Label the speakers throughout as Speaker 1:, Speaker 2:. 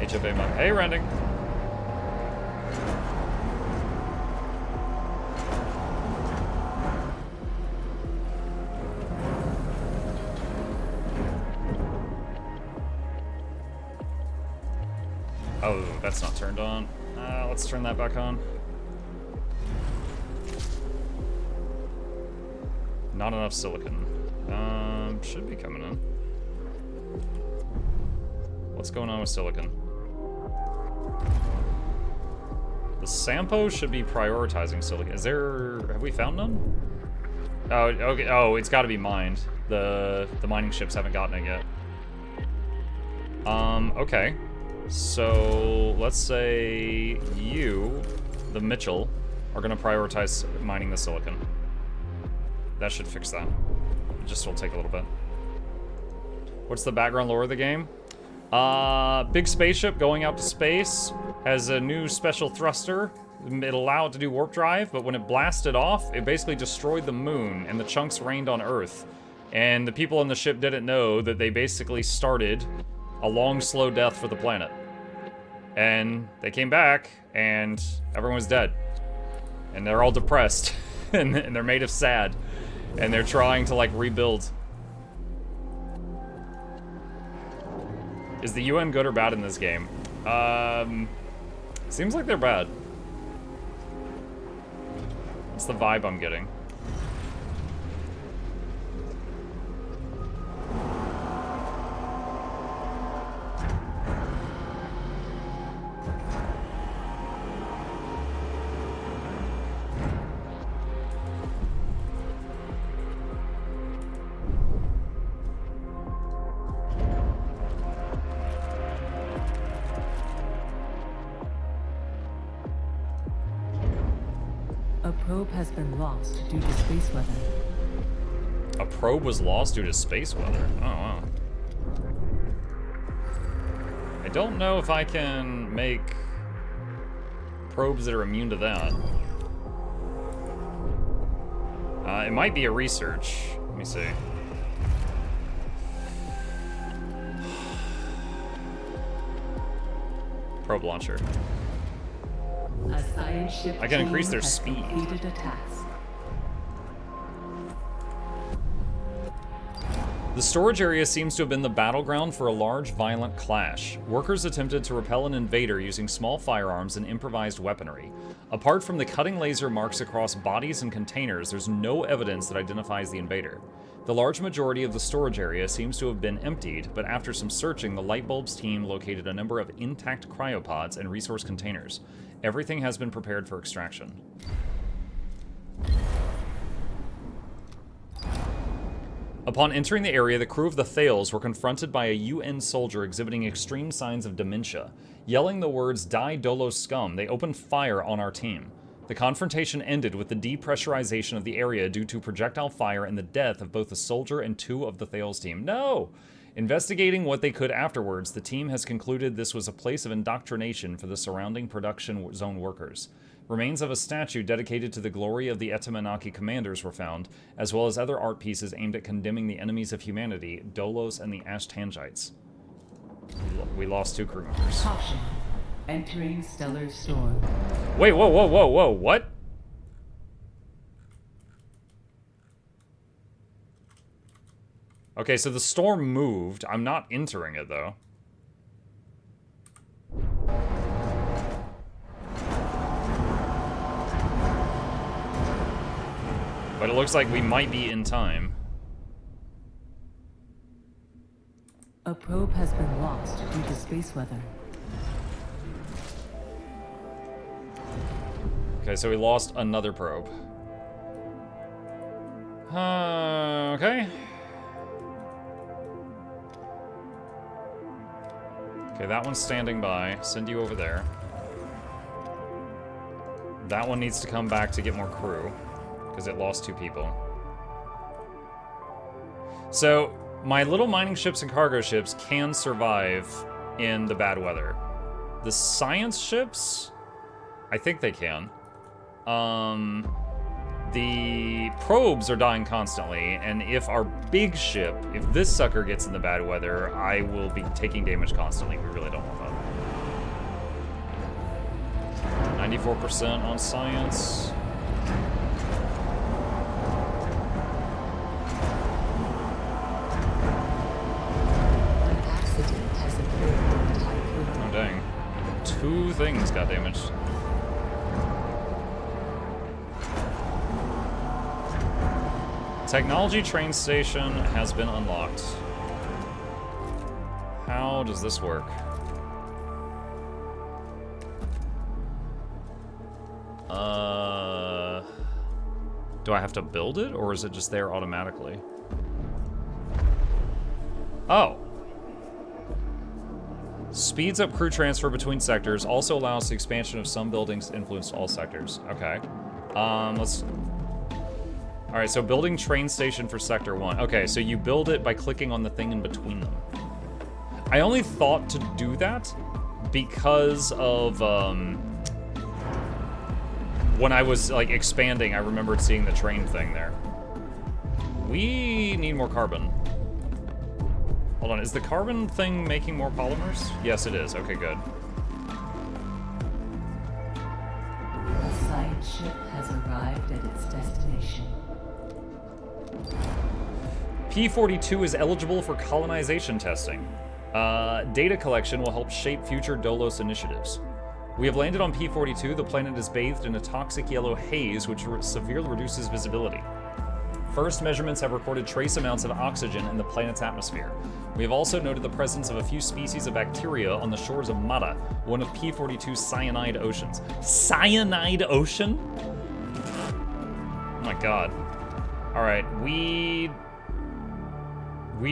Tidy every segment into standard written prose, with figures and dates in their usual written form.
Speaker 1: HFA mom. Hey, Rending. Oh, that's not turned on. Let's turn that back on. Not enough silicon. Should be coming in. What's going on with silicon? The Sampo should be prioritizing silicon. Is there... have we found none? Oh, okay. Oh, it's got to be mined. The mining ships haven't gotten it yet. Okay. So, let's say you, the Mitchell, are going to prioritize mining the silicon. That should fix that. It just will take a little bit. What's the background lore of the game? Big spaceship going out to space, has a new special thruster. It'll allow it to do warp drive, but when it blasted off, it basically destroyed the moon, and the chunks rained on Earth. And the people on the ship didn't know that they basically started a long, slow death for the planet. And they came back, and everyone was dead. And they're all depressed, and they're made of sad. And they're trying to, like, rebuild. Is the UN good or bad in this game? Seems like they're bad. That's the vibe I'm getting.
Speaker 2: A probe has been lost due to space weather.
Speaker 1: A probe was lost due to space weather? Oh, wow. I don't know if I can make probes that are immune to that. It might be a research. Let me see. Probe launcher.
Speaker 2: A science ship
Speaker 1: I can increase their
Speaker 2: team has
Speaker 1: speed.
Speaker 2: completed a task.
Speaker 1: The storage area seems to have been the battleground for a large, violent clash. Workers attempted to repel an invader using small firearms and improvised weaponry. Apart from the cutting laser marks across bodies and containers, there's no evidence that identifies the invader. The large majority of the storage area seems to have been emptied, but after some searching, the Lightbulbs team located a number of intact cryopods and resource containers. Everything has been prepared for extraction. Upon entering the area, the crew of the Thales were confronted by a UN soldier exhibiting extreme signs of dementia. Yelling the words, "Die Dolo scum," they opened fire on our team. The confrontation ended with the depressurization of the area due to projectile fire and the death of both the soldier and 2 of the Thales team. No! Investigating what they could afterwards, the team has concluded this was a place of indoctrination for the surrounding production zone workers. Remains of a statue dedicated to the glory of the Etamanaki commanders were found, as well as other art pieces aimed at condemning the enemies of humanity, Dolos and the Ashtangites. We lost 2 crew members.
Speaker 2: Caution. Entering stellar storm.
Speaker 1: Wait, whoa, whoa, whoa, whoa, what? Okay, so the storm moved. I'm not entering it, though. But it looks like we might be in time.
Speaker 2: A probe has been lost due to space weather.
Speaker 1: Okay, so we lost another probe. Okay. Okay, that one's standing by. Send you over there. That one needs to come back to get more crew, because it lost 2 people. So, my little mining ships and cargo ships can survive in the bad weather. The science ships, I think they can. The probes are dying constantly, and if our big ship, if this sucker gets in the bad weather, I will be taking damage constantly. We really don't want that. 94% on science.
Speaker 2: An accident has occurred in the typhoon.
Speaker 1: Oh, dang. 2 things got damaged. Technology train station has been unlocked. How does this work? Do I have to build it, or is it just there automatically? Oh. Speeds up crew transfer between sectors, also allows the expansion of some buildings to influence all sectors. Okay. Let's... Alright, so building train station for Sector 1. Okay, so you build it by clicking on the thing in between them. I only thought to do that because of, when I was, like, expanding, I remembered seeing the train thing there. We need more carbon. Hold on, is the carbon thing making more polymers? Yes, it is. Okay, good.
Speaker 2: A science ship has arrived at its destination.
Speaker 1: P-42 is eligible for colonization testing. Data collection will help shape future Dolos initiatives. We have landed on P-42. The planet is bathed in a toxic yellow haze, which severely reduces visibility. First measurements have recorded trace amounts of oxygen in the planet's atmosphere. We have also noted the presence of a few species of bacteria on the shores of Mata, one of P-42's cyanide oceans. Cyanide ocean? Oh my god. Alright, we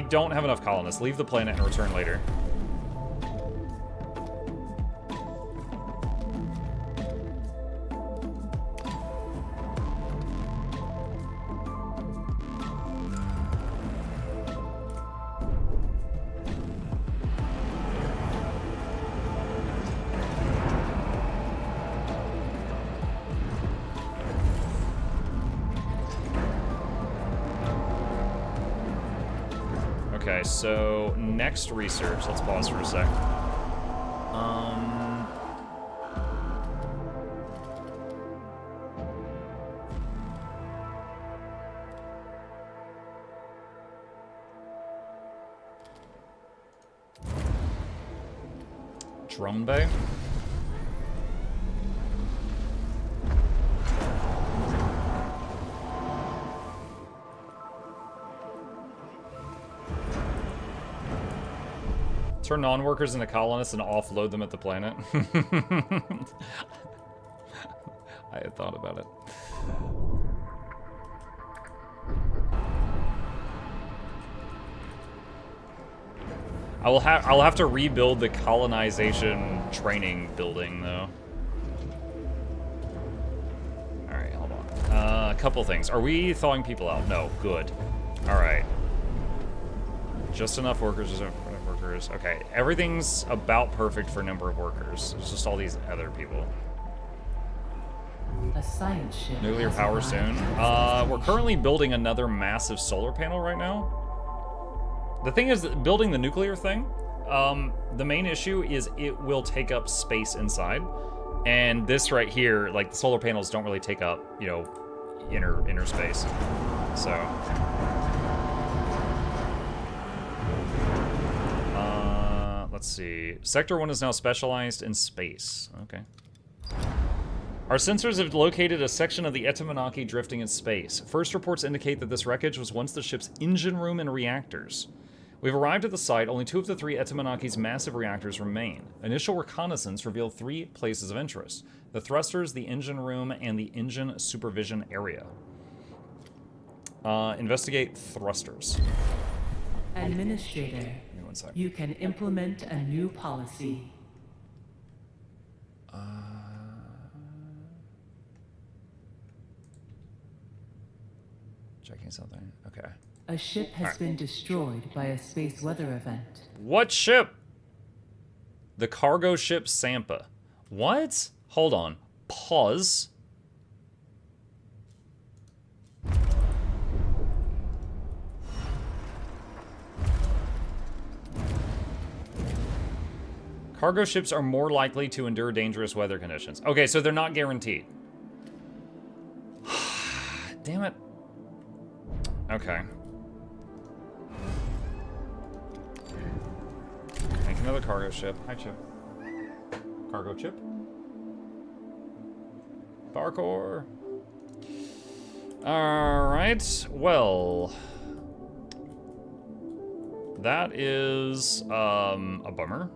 Speaker 1: don't have enough colonists. Leave the planet and return later. Okay, so next research. Let's pause for a sec. Drum bay. Turn non-workers into colonists and offload them at the planet. I had thought about it. I'll have to rebuild the colonization training building though. All right, hold on. A couple things. Are we thawing people out? No. Good. All right. Just enough workers. Okay, everything's about perfect for number of workers. There's just all these other people.
Speaker 2: A science ship.
Speaker 1: Nuclear
Speaker 2: has
Speaker 1: power
Speaker 2: arrived
Speaker 1: soon.
Speaker 2: at its
Speaker 1: We're
Speaker 2: destination.
Speaker 1: currently building another massive solar panel right now. The thing is that building the nuclear thing, the main issue is it will take up space inside. And this right here, like the solar panels don't really take up, you know, inner space. So... let's see. Sector 1 is now specialized in space. Okay. Our sensors have located a section of the Etemonaki drifting in space. First reports indicate that this wreckage was once the ship's engine room and reactors. We've arrived at the site. Only 2 of the 3 Etemonaki's massive reactors remain. Initial reconnaissance revealed 3 places of interest: the thrusters, the engine room, and the engine supervision area. Investigate thrusters.
Speaker 2: Administrator,
Speaker 1: Give me 1 sec.
Speaker 2: you can implement a new policy.
Speaker 1: Checking something. Okay.
Speaker 2: A ship has been destroyed by a space weather event.
Speaker 1: What ship? The cargo ship Sampa. What? Hold on. Pause. Cargo ships are more likely to endure dangerous weather conditions. Okay, so they're not guaranteed. Damn it. Okay. Make another cargo ship. Hi, Chip. Cargo chip. Parkour. Alright, well. That is, a bummer.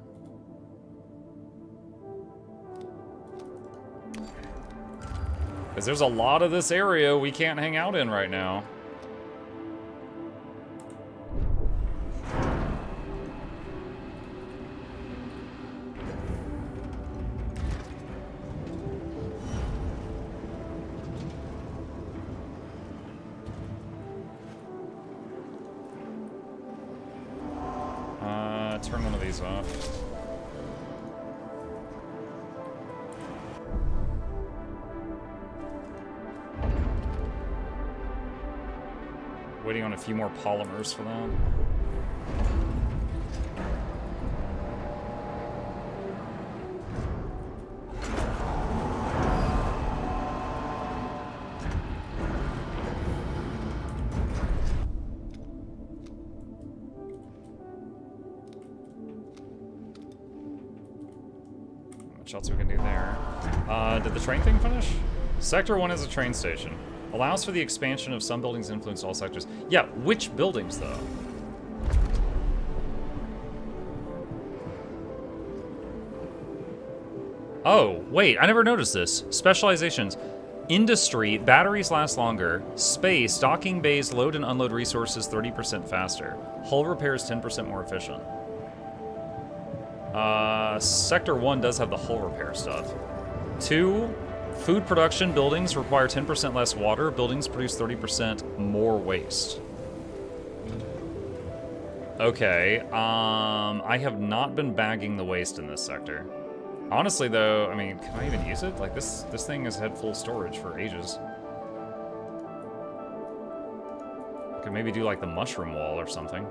Speaker 1: Because there's a lot of this area we can't hang out in right now. Turn one of these off. Waiting on a few more polymers for that. What else we can do there? Did the train thing finish? Sector 1 is a train station. Allows for the expansion of some buildings influence all sectors. Yeah, which buildings, though? Oh, wait, I never noticed this. Specializations. Industry, batteries last longer. Space, docking bays load and unload resources 30% faster. Hull repairs 10% more efficient. Sector 1 does have the hull repair stuff. 2, food production buildings require 10% less water. Buildings produce 30% more waste. Okay, I have not been bagging the waste in this sector. Honestly, though, I mean, can I even use it? Like, this thing has had full storage for ages. I could maybe do, like, the mushroom wall or something.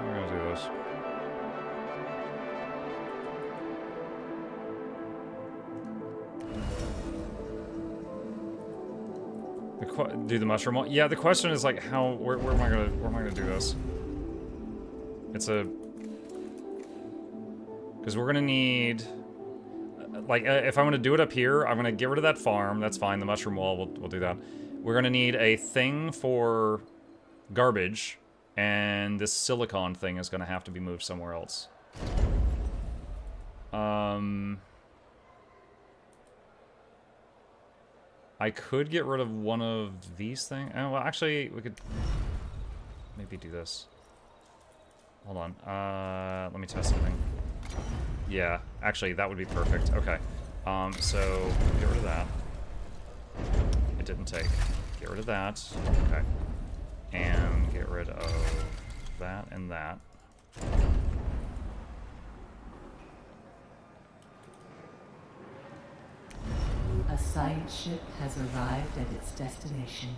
Speaker 1: We're gonna do this. Do the mushroom wall? Yeah, the question is like, how? Where am I gonna do this? It's a because we're gonna need like if I'm gonna do it up here, I'm gonna get rid of that farm. That's fine. The mushroom wall, we'll do that. We're gonna need a thing for garbage. And this silicon thing is going to have to be moved somewhere else. I could get rid of one of these things. Oh, well, actually, we could maybe do this. Hold on. Let me test something. Yeah, actually, that would be perfect. Okay. So, get rid of that. It didn't take. Get rid of that. Okay. And get rid of that and that.
Speaker 2: A science ship has arrived at its destination.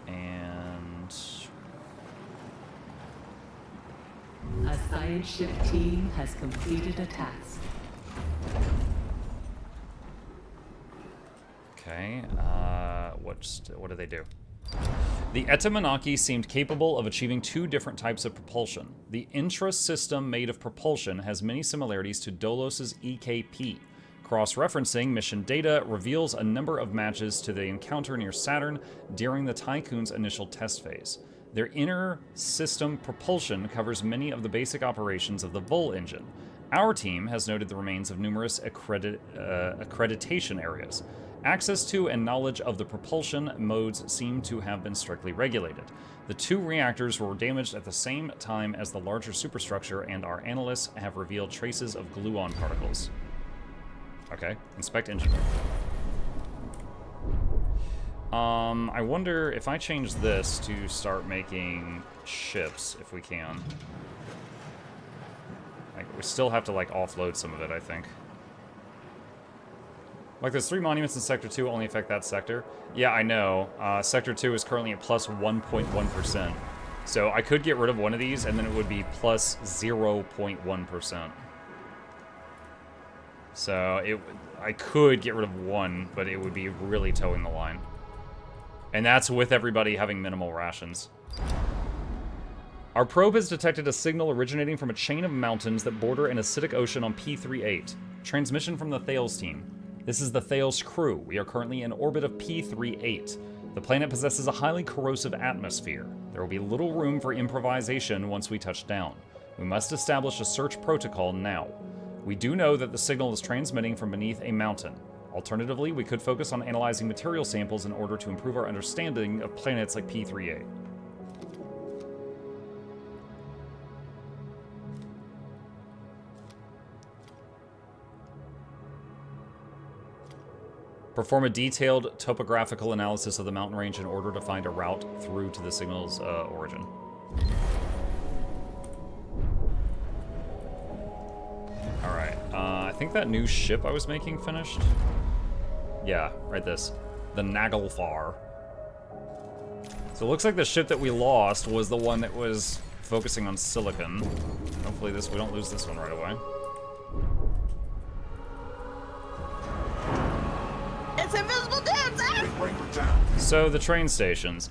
Speaker 1: And
Speaker 2: a science ship team has completed a task.
Speaker 1: okay, what do they do? The Etamanaki seemed capable of achieving two different types of propulsion. The intra-system made of propulsion has many similarities to Dolos's EKP. Cross-referencing mission data reveals a number of matches to the encounter near Saturn during the Tycoon's initial test phase. Their inner system propulsion covers many of the basic operations of the Vol engine. Our team has noted the remains of numerous accreditation areas. Access to and knowledge of the propulsion modes seem to have been strictly regulated. The two reactors were damaged at the same time as the larger superstructure, and our analysts have revealed traces of gluon particles. Okay, inspect engine. I wonder if I change this to start making ships, if we can. Like, we still have to, like, offload some of it, I think. Like, there's 3 monuments in Sector 2 only affect that sector. Yeah, I know. Sector 2 is currently at plus 1.1%. So I could get rid of one of these, and then it would be plus 0.1%. So I could get rid of one, but it would be really towing the line. And that's with everybody having minimal rations. Our probe has detected a signal originating from a chain of mountains that border an acidic ocean on P38. Transmission from the Thales team. This is the Thales crew. We are currently in orbit of P38. The planet possesses a highly corrosive atmosphere. There will be little room for improvisation once we touch down. We must establish a search protocol now. We do know that the signal is transmitting from beneath a mountain. Alternatively, we could focus on analyzing material samples in order to improve our understanding of planets like P38. Perform a detailed topographical analysis of the mountain range in order to find a route through to the signal's origin. Alright, I think that new ship I was making finished. Yeah, right this. The Naglfar. So it looks like the ship that we lost was the one that was focusing on silicon. Hopefully we don't lose this one right away.
Speaker 3: It's invisible dudes!
Speaker 1: So the train stations.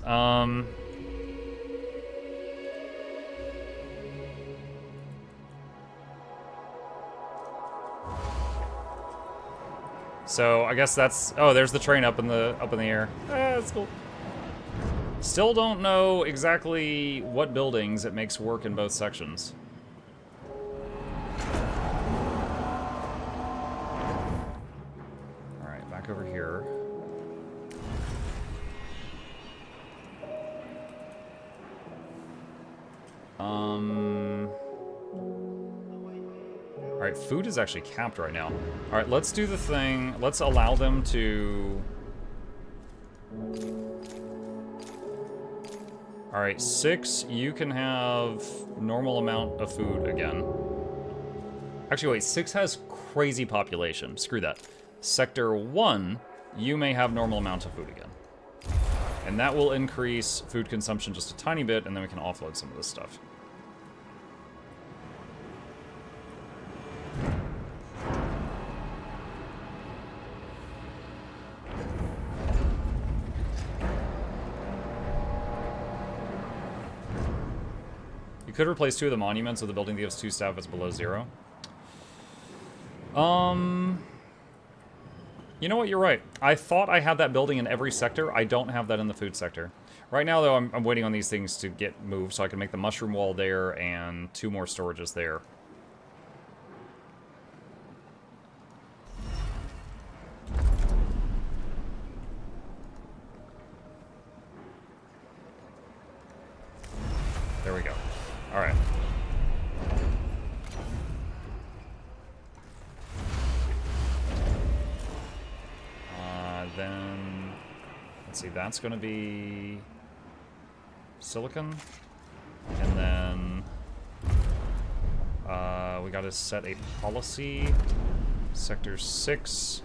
Speaker 1: So I guess that's. Oh, there's the train up in the air. That's cool. Still don't know exactly what buildings it makes work in both sections. All right, back over here. Alright, food is actually capped right now. Alright, let's do the thing. Let's allow them to... Alright, 6, you can have normal amount of food again. Actually, wait, 6 has crazy population. Screw that. Sector 1, you may have normal amount of food again. And that will increase food consumption just a tiny bit, and then we can offload some of this stuff. Could replace 2 of the monuments with a building that gives 2 staff that's below 0. You know what, you're right. I thought I had that building in every sector. I don't have that in the food sector. Right now, though, I'm waiting on these things to get moved so I can make the mushroom wall there and 2 more storages there. There we go. All right. Then, let's see, that's going to be silicon. And then we got to set a policy. Sector 6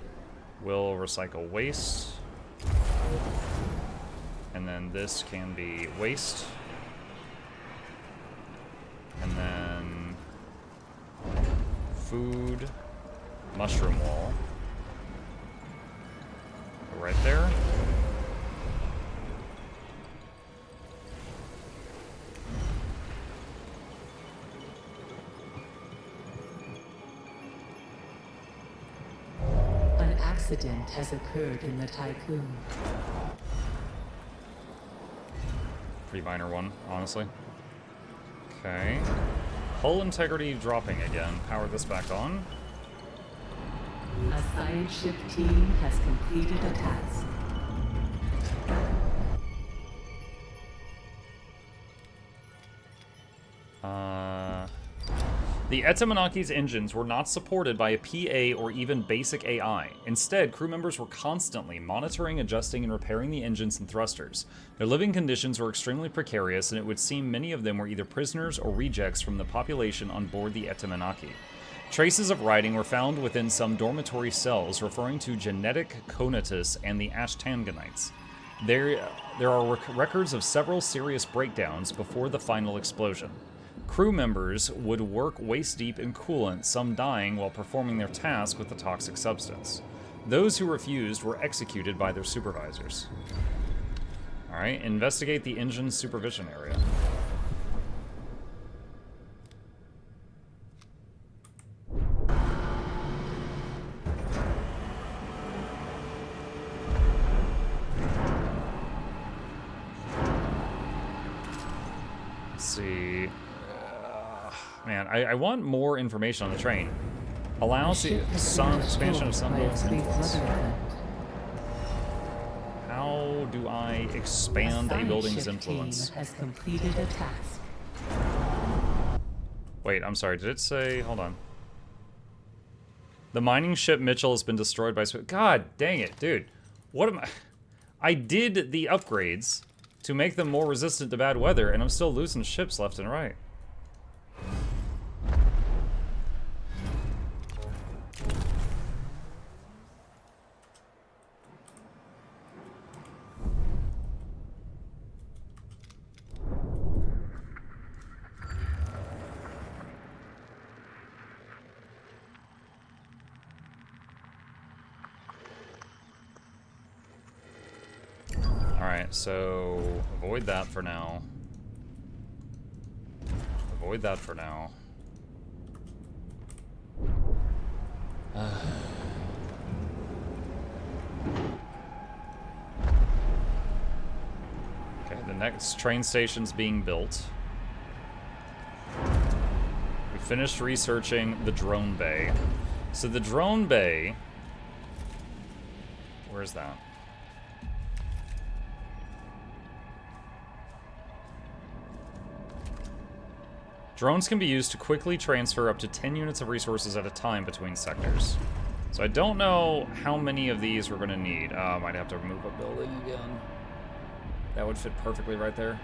Speaker 1: will recycle waste. And then this can be waste. And then food, mushroom wall. Go right there.
Speaker 2: An accident has occurred in the Tycoon.
Speaker 1: Pretty minor one, honestly. Okay. Hull integrity dropping again. Power this back on.
Speaker 2: A science ship team has completed a task.
Speaker 1: The Etemenaki's engines were not supported by a PA or even basic AI. Instead, crew members were constantly monitoring, adjusting, and repairing the engines and thrusters. Their living conditions were extremely precarious, and it would seem many of them were either prisoners or rejects from the population on board the Etemenaki. Traces of writing were found within some dormitory cells referring to genetic conatus and the Ashtanganites. There are records of several serious breakdowns before the final explosion. Crew members would work waist-deep in coolant, some dying while performing their task with the toxic substance. Those who refused were executed by their supervisors. Alright, investigate the engine supervision area. Let's see. Man, I want more information on the train. Allows the expansion of some buildings influence. How do I expand a building's influence?
Speaker 2: Has completed a task.
Speaker 1: Wait, I'm sorry. Did it say? Hold on. The mining ship Mitchell has been destroyed by. God dang it, dude! What am I? I did the upgrades to make them more resistant to bad weather, and I'm still losing ships left and right. Alright, so avoid that for now. Avoid that for now. Okay, the next train station's being built. We finished researching the drone bay. So the drone bay... Where's that? Drones can be used to quickly transfer up to 10 units of resources at a time between sectors. So I don't know how many of these we're going to need. I might have to remove a building again. That would fit perfectly right there.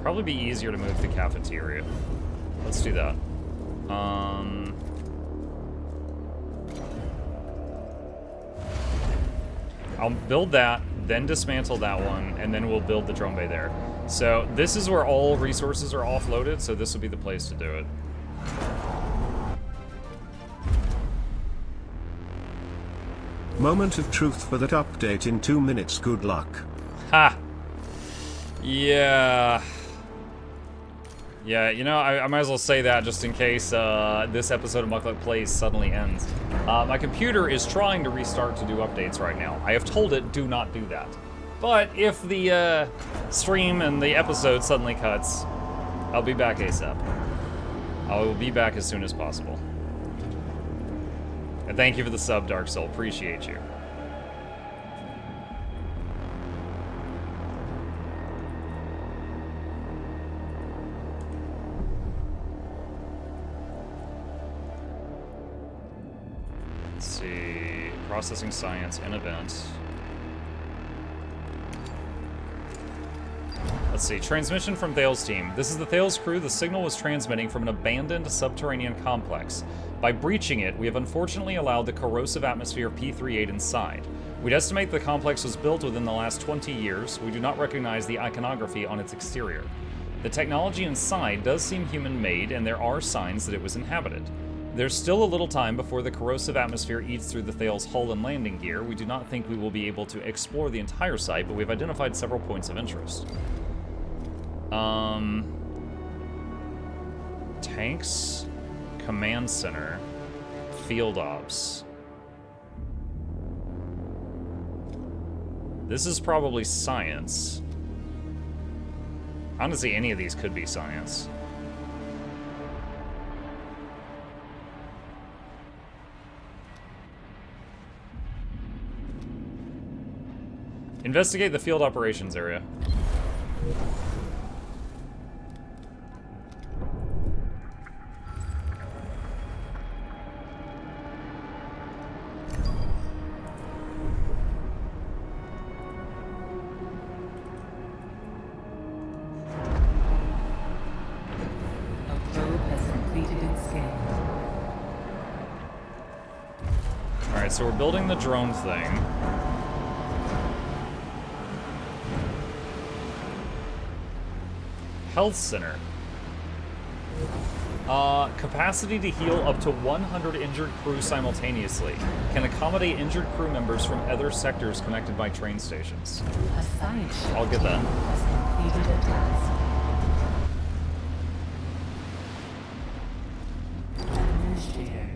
Speaker 1: Probably be easier to move the cafeteria. Let's do that. I'll build that, then dismantle that one, and then we'll build the drone bay there. So this is where all resources are offloaded, so this will be the place to do it.
Speaker 4: Moment of truth for that update in 2 minutes. Good luck.
Speaker 1: Ha! Yeah. Yeah, you know, I might as well say that just in case this episode of Mukluk Plays suddenly ends. My computer is trying to restart to do updates right now. I have told it, do not do that. But if the stream and the episode suddenly cuts, I'll be back ASAP. I will be back as soon as possible. And thank you for the sub, Dark Soul. Appreciate you. Let's see. Processing science and event. Let's see. Transmission from Thales team. This is the Thales crew. The signal was transmitting from an abandoned subterranean complex. By breaching it, we have unfortunately allowed the corrosive atmosphere of P38 inside. We'd estimate the complex was built within the last 20 years. We do not recognize the iconography on its exterior. The technology inside does seem human-made, and there are signs that it was inhabited. There's still a little time before the corrosive atmosphere eats through the Thales hull and landing gear. We do not think we will be able to explore the entire site, but we've identified several points of interest. Tanks, command center, field ops. This is probably science. Honestly, any of these could be science. Investigate the field operations area.
Speaker 2: scale.
Speaker 1: Alright, so we're building the drone thing. Health center. Capacity to heal up to 100 injured crew simultaneously. Can accommodate injured crew members from other sectors connected by train stations.
Speaker 2: A science ship
Speaker 1: I'll get that.
Speaker 2: team has completed a task. Administrator.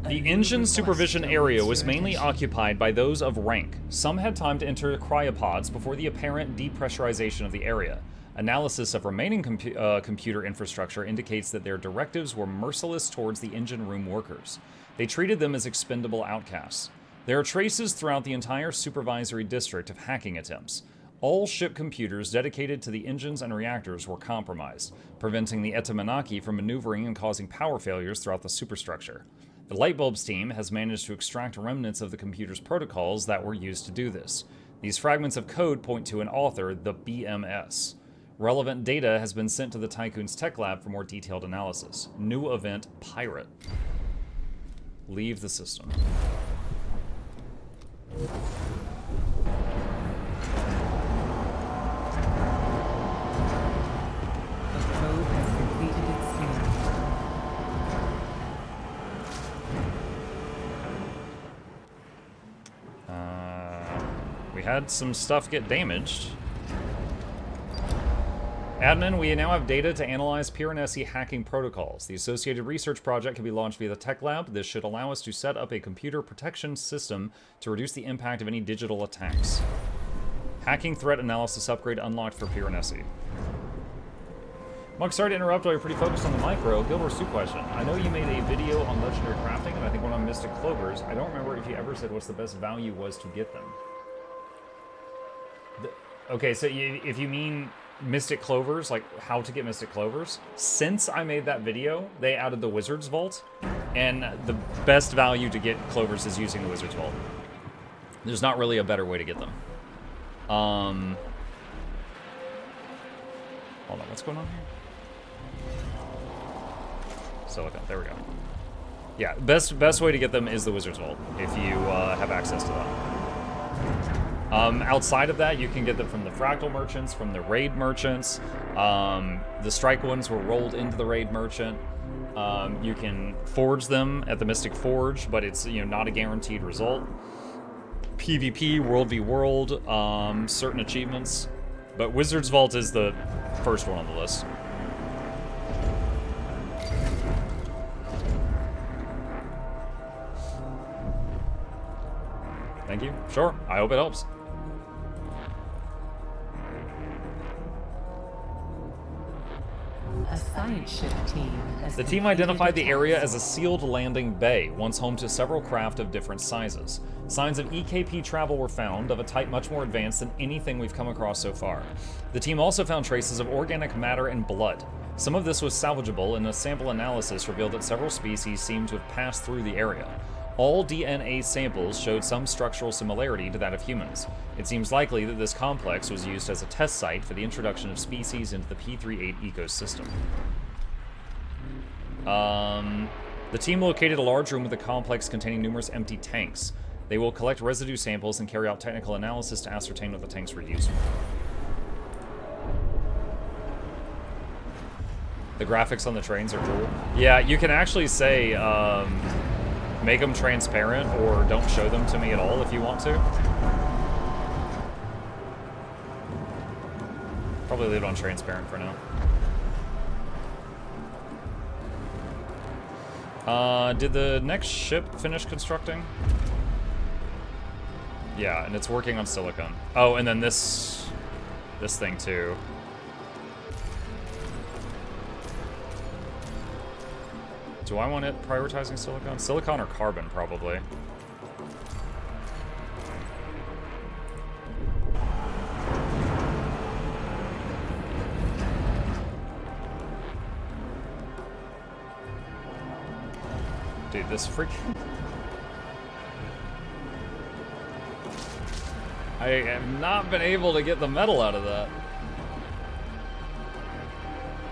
Speaker 1: The engine supervision area was mainly occupied by those of rank. Some had time to enter cryopods before the apparent depressurization of the area. Analysis of remaining computer infrastructure indicates that their directives were merciless towards the engine room workers. They treated them as expendable outcasts. There are traces throughout the entire supervisory district of hacking attempts. All ship computers dedicated to the engines and reactors were compromised, preventing the Etamanaki from maneuvering and causing power failures throughout the superstructure. The Lightbulbs team has managed to extract remnants of the computer's protocols that were used to do this. These fragments of code point to an author, the BMS. Relevant data has been sent to the Tycoon's tech lab for more detailed analysis. New event, Pirate. Leave the system.
Speaker 2: The probe has completed its scan.
Speaker 1: We had some stuff get damaged. Admin, we now have data to analyze Piranesi hacking protocols. The associated research project can be launched via the tech lab. This should allow us to set up a computer protection system to reduce the impact of any digital attacks. Hacking threat analysis upgrade unlocked for Piranesi. Mug, sorry to interrupt while you're pretty focused on the micro. Gilbert Sue question. I know you made a video on legendary crafting, and I think one on Mystic Clovers. I don't remember if you ever said what's the best value was to get them. Okay, so if you mean Mystic Clovers, like how to get Mystic Clovers, since I made that video, they added the Wizard's Vault, and the best value to get Clovers is using the Wizard's Vault. There's not really a better way to get them. Hold on, what's going on here? Silicon, there we go. Yeah, best way to get them is the Wizard's Vault, if you have access to that. Outside of that, you can get them from the Fractal Merchants, from the Raid Merchants. The Strike ones were rolled into the Raid Merchant. You can forge them at the Mystic Forge, but it's not a guaranteed result. PvP, World v World, certain achievements. But Wizard's Vault is the first one on the list. Thank you. Sure. I hope it helps.
Speaker 2: A science ship team has
Speaker 1: The team identified the area as a sealed landing bay, once home to several craft of different sizes. Signs of EKP travel were found, of a type much more advanced than anything we've come across so far. The team also found traces of organic matter and blood. Some of this was salvageable, and a sample analysis revealed that several species seemed to have passed through the area. All DNA samples showed some structural similarity to that of humans. It seems likely that this complex was used as a test site for the introduction of species into the P38 ecosystem. The team located a large room with a complex containing numerous empty tanks. They will collect residue samples and carry out technical analysis to ascertain what the tanks were used for. The graphics on the trains are cool. Yeah, you can actually say, make them transparent or don't show them to me at all if you want to. Probably leave it on transparent for now. Did the next ship finish constructing? Yeah, and it's working on silicon. Oh, and then this thing too. Do I want it prioritizing silicon? Silicon or carbon, probably. Dude, this freaking... I have not been able to get the metal out of that.